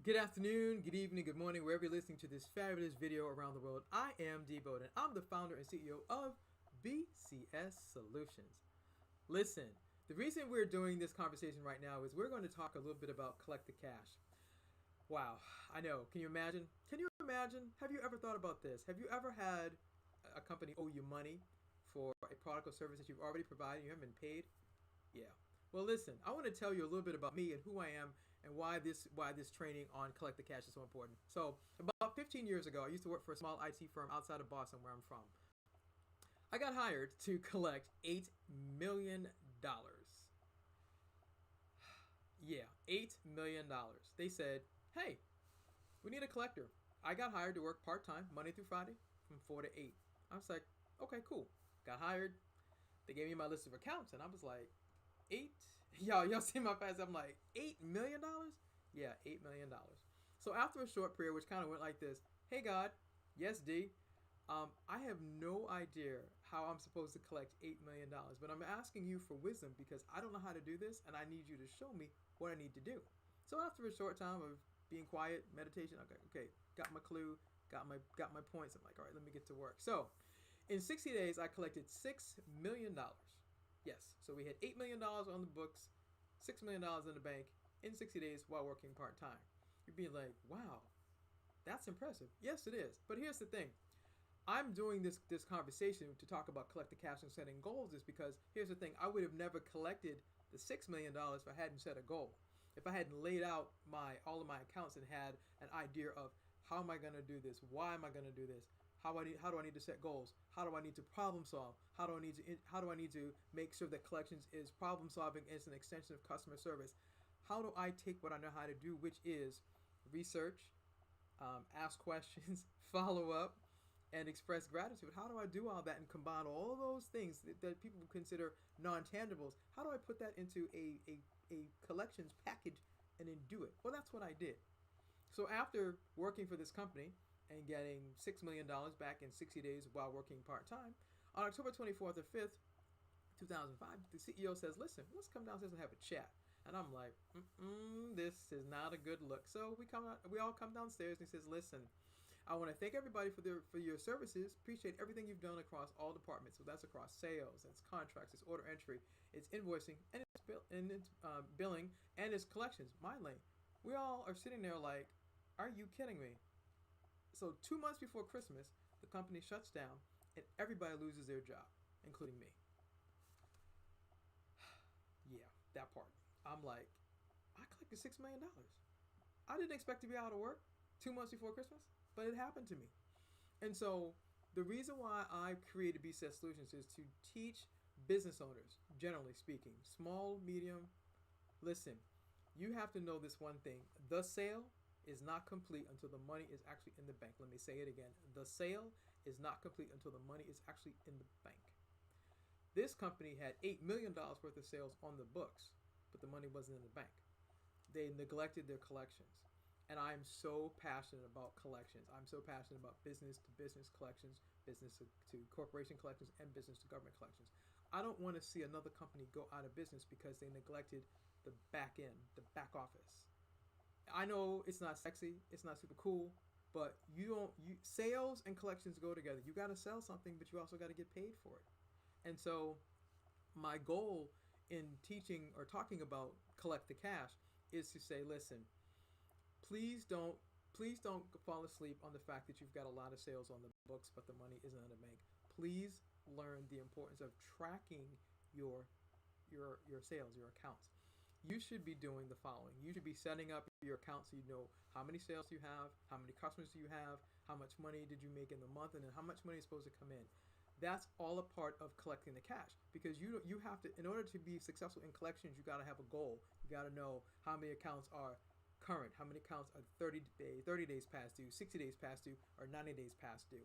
Good afternoon, good evening, good morning, wherever you're listening to this fabulous video around the world. I am Dee Bowden. I'm the founder and CEO of BCS Solutions. Listen, the reason we're doing this conversation right now is we're going to talk a little bit about collect the cash. Wow, I know. Can you imagine? Can you imagine? Have you ever thought about this? Have you ever had a company owe you money for a product or service that you've already provided and you haven't been paid? Yeah. Well, listen, I want to tell you a little bit about me and who I am and why this training on collect the cash is so important. So, about 15 years ago, I used to work for a small IT firm outside of Boston, where I'm from. I got hired to collect $8 million. Yeah, $8 million. They said, "Hey, we need a collector." I got hired to work part time, Monday through Friday, from 4 to 8. I was like, "Okay, cool." Got hired. They gave me my list of accounts, and I was like, eight. Y'all see my face? I'm like, $8 million? Yeah, $8 million. So after a short prayer, which kind of went like this: Hey God, yes D, I have no idea how I'm supposed to collect $8 million, but I'm asking you for wisdom because I don't know how to do this, and I need you to show me what I need to do. So after a short time of being quiet, meditation, okay, got my clue, got my points. I'm like, all right, let me get to work. So in 60 days, I collected $6 million. Yes, so we had $8 million on the books, $6 million in the bank in 60 days while working part time. You'd be like, wow, that's impressive. Yes, it is. But here's the thing: I'm doing this conversation to talk about collect the cash and setting goals is because here's the thing: I would have never collected the $6 million if I hadn't set a goal. If I hadn't laid out all of my accounts and had an idea of how am I going to do this, why am I going to do this, how do I need to set goals? How do I need to problem solve? How do I need to make sure that collections is problem solving is an extension of customer service? How do I take what I know how to do, which is research, ask questions, follow up, and express gratitude? How do I do all that and combine all those things that people consider non-tangibles? How do I put that into a collections package and then do it? Well, that's what I did. So after working for this company and getting $6 million back in 60 days while working part-time, on October 24th or 5th, 2005, the CEO says, listen, let's come downstairs and have a chat. And I'm like, this is not a good look. So we all come downstairs, and he says, listen, I want to thank everybody for your services. Appreciate everything you've done across all departments. So that's across sales, it's contracts, it's order entry, it's invoicing, and it's billing, and it's collections, my lane. We all are sitting there like, are you kidding me? So 2 months before Christmas, the company shuts down and everybody loses their job, including me. Yeah, that part. I'm like, I collected $6 million. I didn't expect to be out of work 2 months before Christmas, but it happened to me. And so the reason why I created BCS Solutions is to teach business owners, generally speaking, small, medium. Listen, you have to know this one thing: the sale is not complete until the money is actually in the bank. Let me say it again: the sale is not complete until the money is actually in the bank. This company had $8 million worth of sales on the books, but the money wasn't in the bank. They neglected their collections. And I'm so passionate about collections. I'm so passionate about business to business collections, business to corporation collections, and business to government collections. I don't want to see another company go out of business because they neglected the back end, the back office. I know it's not sexy, it's not super cool, but sales and collections go together. You got to sell something, but you also got to get paid for it. And so my goal in teaching or talking about collect the cash is to say, listen, please don't fall asleep on the fact that you've got a lot of sales on the books but the money isn't in the bank. Please learn the importance of tracking your sales, your accounts. You should be doing the following. You should be setting up your account so you know how many sales you have, how many customers do you have, how much money did you make in the month, and then how much money is supposed to come in. That's all a part of collecting the cash, because you have to, in order to be successful in collections, you got to have a goal. You got to know how many accounts are current, how many accounts are 30 days past due, 60 days past due, or 90 days past due.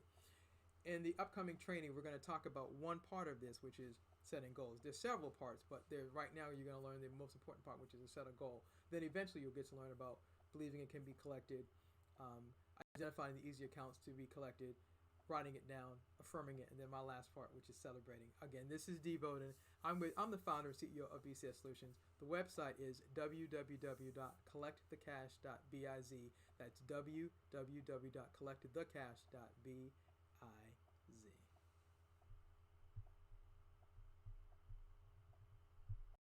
In the upcoming training, we're going to talk about one part of this, which is setting goals. There's several parts, but right now you're going to learn the most important part, which is to set a goal. Then eventually you'll get to learn about believing it can be collected, identifying the easy accounts to be collected, writing it down, affirming it, and then my last part, which is celebrating. Again, this is Dee Bowden. I'm the founder and CEO of BCS Solutions. The website is www.collectthecash.biz. That's www.collectthecash.biz.